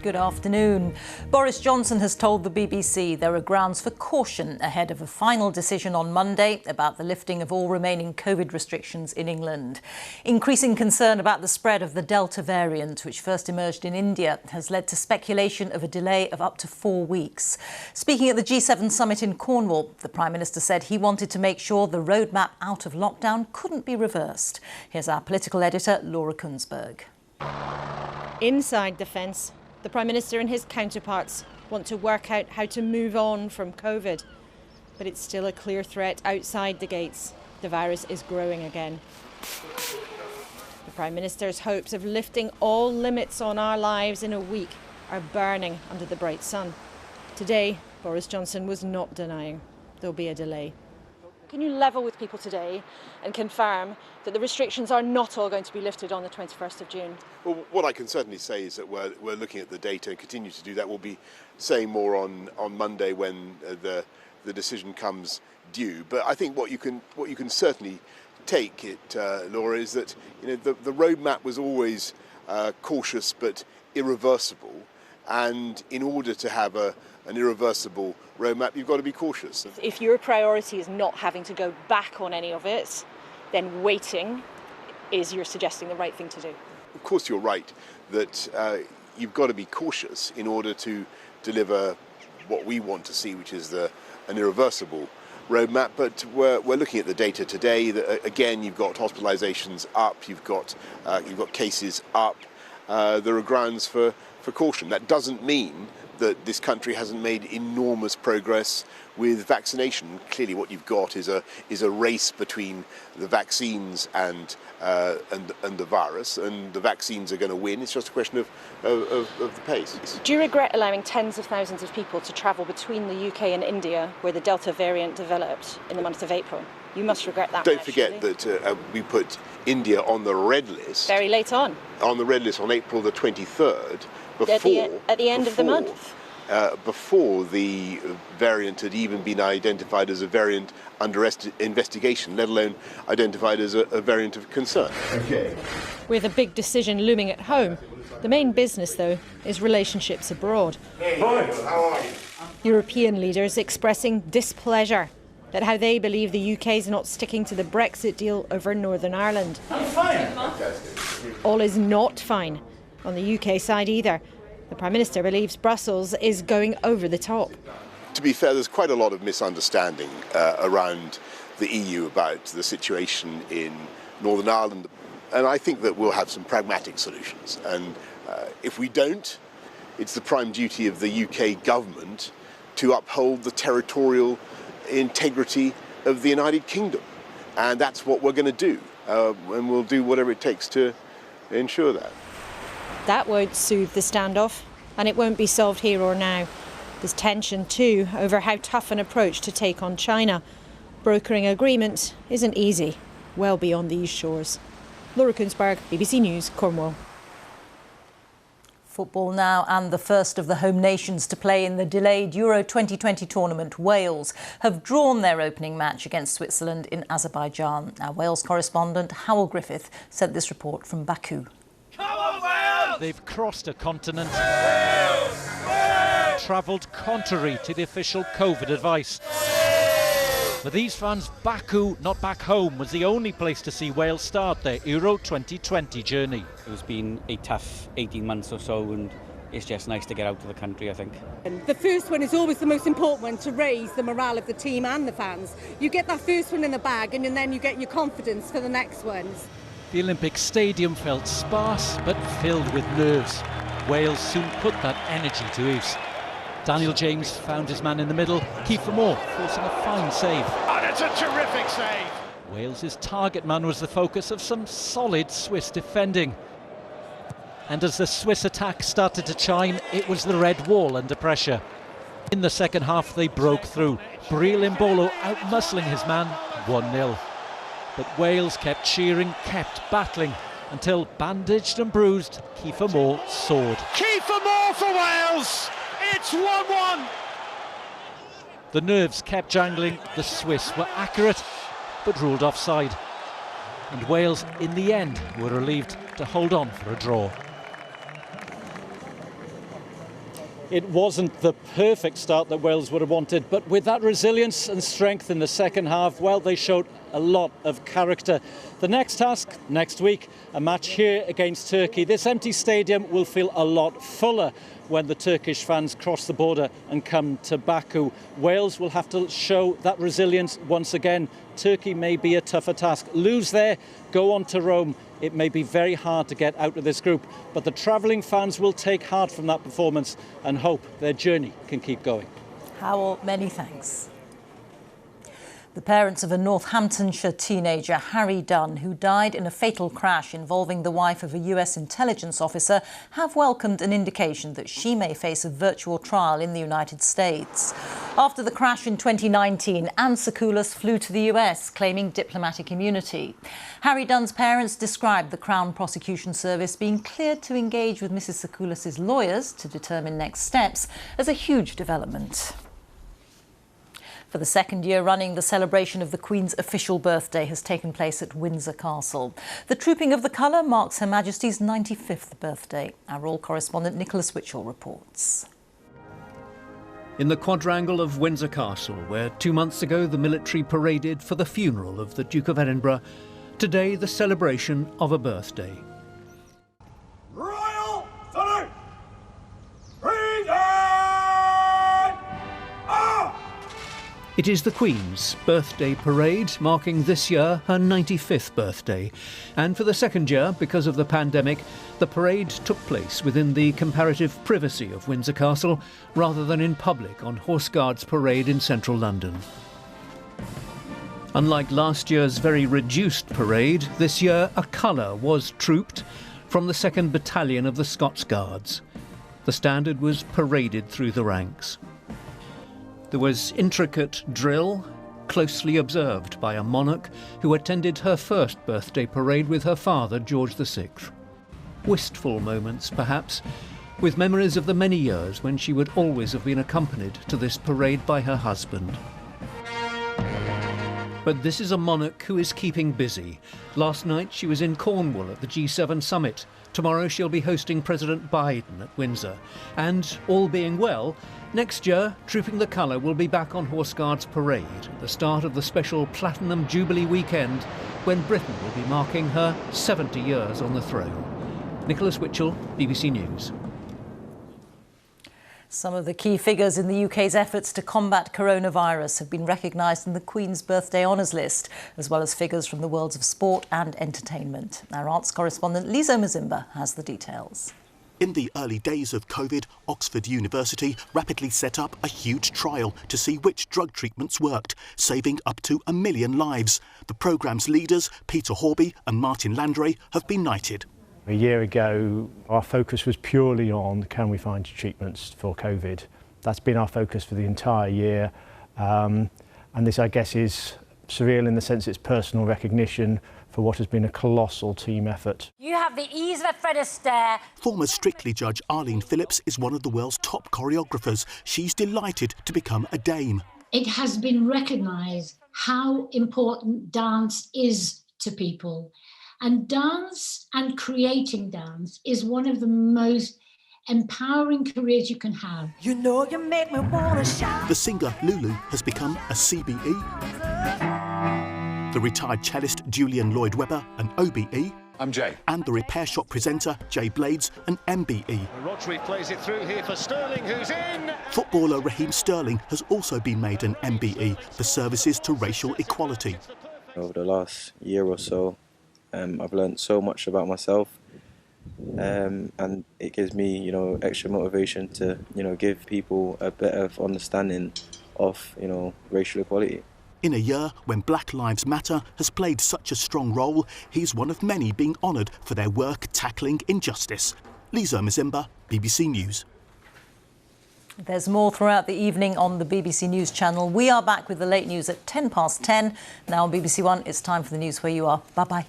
Good afternoon. Boris Johnson has told the BBC there are grounds for caution ahead of a final decision on Monday about the lifting of all remaining COVID restrictions in England. Increasing concern about the spread of the Delta variant, which first emerged in India, has led to speculation of a delay of up to 4 weeks. Speaking at the G7 summit in Cornwall, the Prime Minister said he wanted to make sure the roadmap out of lockdown couldn't be reversed. Here's our political editor, Laura Kunsberg. Inside the fence, the Prime Minister and his counterparts want to work out how to move on from COVID. But it's still a clear threat outside the gates. The virus is growing again. The Prime Minister's hopes of lifting all limits on our lives in a week are burning under the bright sun. Today, Boris Johnson was not denying there'll be a delay. Can you level with people today and confirm that the restrictions are not all going to be lifted on the 21st of June? Well, what I can certainly say is that we're looking at the data and continue to do that. We'll be saying more on Monday when the decision comes due. But I think what you can certainly take it, Laura, is that the roadmap was always cautious but irreversible, and in order to have an irreversible roadmap, you've got to be cautious. If your priority is not having to go back on any of it, then waiting is, you're suggesting, the right thing to do. Of course you're right that you've got to be cautious in order to deliver what we want to see, which is an irreversible roadmap. But we're looking at the data today. That, again, you've got hospitalisations up, you've got cases up. There are grounds for caution. That doesn't mean that this country hasn't made enormous progress with vaccination. Clearly what you've got is a race between the vaccines and the virus, and the vaccines are going to win. It's just a question of the pace. Do you regret allowing tens of thousands of people to travel between the UK and India, where the Delta variant developed in the month of April? You must regret that. Don't forget that we put India on the red list. Very late on. On the red list on April the 23rd. At the end of the month. Before the variant had even been identified as a variant under investigation, let alone identified as a variant of concern. Okay. With a big decision looming at home, the main business, though, is relationships abroad. Hey, how are you? European leaders expressing displeasure at how they believe the UK's not sticking to the Brexit deal over Northern Ireland. I'm fine. All is not fine on the UK side either. The Prime Minister believes Brussels is going over the top. To be fair, there's quite a lot of misunderstanding around the EU about the situation in Northern Ireland, and I think that we'll have some pragmatic solutions. And if we don't, it's the prime duty of the UK government to uphold the territorial integrity of the United Kingdom, and that's what we're going to do, and we'll do whatever it takes to ensure that. That won't soothe the standoff, and it won't be solved here or now. There's tension too over how tough an approach to take on China. Brokering agreement isn't easy, well beyond these shores. Laura Kunsberg, BBC News, Cornwall. Football now, and the first of the home nations to play in the delayed Euro 2020 tournament, Wales, have drawn their opening match against Switzerland in Azerbaijan. Our Wales correspondent Howell Griffith sent this report from Baku. Come on, Wales! They've crossed a continent, travelled contrary to the official COVID advice. For these fans, Baku, not back home, was the only place to see Wales start their Euro 2020 journey. It's been a tough 18 months or so, and it's just nice to get out of the country, I think. The first one is always the most important one, to raise the morale of the team and the fans. You get that first one in the bag, and then you get your confidence for the next ones. The Olympic Stadium felt sparse but filled with nerves. Wales soon put that energy to use. Daniel James found his man in the middle. Kiefer Moore forcing a fine save. And it's a terrific save. Wales's target man was the focus of some solid Swiss defending. And as the Swiss attack started to chime, it was the red wall under pressure. In the second half, they broke through. Breel Mbolo outmuscling his man 1-0. But Wales kept cheering, kept battling, until bandaged and bruised, Kiefer Moore soared. Kiefer Moore for Wales! It's 1-1! The nerves kept jangling, the Swiss were accurate, but ruled offside. And Wales, in the end, were relieved to hold on for a draw. It wasn't the perfect start that Wales would have wanted, but with that resilience and strength in the second half, well, they showed a lot of character. The next task, next week, a match here against Turkey. This empty stadium will feel a lot fuller when the Turkish fans cross the border and come to Baku. Wales will have to show that resilience once again. Turkey may be a tougher task. Lose there, go on to Rome. It may be very hard to get out of this group, but the travelling fans will take heart from that performance and hope their journey can keep going. Howell, many thanks. The parents of a Northamptonshire teenager, Harry Dunn, who died in a fatal crash involving the wife of a US intelligence officer, have welcomed an indication that she may face a virtual trial in the United States. After the crash in 2019, Anne Sakoulas flew to the US, claiming diplomatic immunity. Harry Dunn's parents described the Crown Prosecution Service being cleared to engage with Mrs Sakoulas' lawyers to determine next steps as a huge development. For the second year running, the celebration of the Queen's official birthday has taken place at Windsor Castle. The Trooping of the Colour marks Her Majesty's 95th birthday. Our royal correspondent Nicholas Witchell reports. In the quadrangle of Windsor Castle, where 2 months ago the military paraded for the funeral of the Duke of Edinburgh, today the celebration of a birthday. Royal salute! Reeta! It is the Queen's birthday parade, marking this year her 95th birthday. And for the second year, because of the pandemic, the parade took place within the comparative privacy of Windsor Castle, rather than in public on Horse Guards Parade in central London. Unlike last year's very reduced parade, this year a colour was trooped from the 2nd Battalion of the Scots Guards. The standard was paraded through the ranks. There was intricate drill, closely observed by a monarch who attended her first birthday parade with her father, George VI. Wistful moments, perhaps, with memories of the many years when she would always have been accompanied to this parade by her husband. But this is a monarch who is keeping busy. Last night she was in Cornwall at the G7 summit. Tomorrow she'll be hosting President Biden at Windsor. And, all being well, next year, Trooping the Colour will be back on Horse Guards Parade at the start of the special Platinum Jubilee weekend, when Britain will be marking her 70 years on the throne. Nicholas Witchell, BBC News. Some of the key figures in the UK's efforts to combat coronavirus have been recognised in the Queen's Birthday Honours List, as well as figures from the worlds of sport and entertainment. Our arts correspondent Lizo Mazimba has the details. In the early days of COVID, Oxford University rapidly set up a huge trial to see which drug treatments worked, saving up to 1 million lives. The programme's leaders, Peter Horby and Martin Landray, have been knighted. A year ago, our focus was purely on can we find treatments for COVID. That's been our focus for the entire year. And this, I guess, is surreal in the sense it's personal recognition for what has been a colossal team effort. You have the ease of a Fred Astaire. Former Strictly judge Arlene Phillips is one of the world's top choreographers. She's delighted to become a dame. It has been recognised how important dance is to people. And dance and creating dance is one of the most empowering careers you can have. You know you make me wanna shout. The singer Lulu has become a CBE. The retired cellist Julian Lloyd-Webber, an OBE. I'm Jay. And the repair shop presenter Jay Blades, an MBE. Rodri plays it through here for Sterling, who's in. Footballer Raheem Sterling has also been made an MBE for services to racial equality. Over the last year or so, I've learned so much about myself, and it gives me, extra motivation to, give people a bit of understanding of, racial equality. In a year when Black Lives Matter has played such a strong role, he's one of many being honoured for their work tackling injustice. Lizo Mazimba, BBC News. There's more throughout the evening on the BBC News channel. We are back with the late news at 10 past 10. Now on BBC One, it's time for the news where you are. Bye-bye.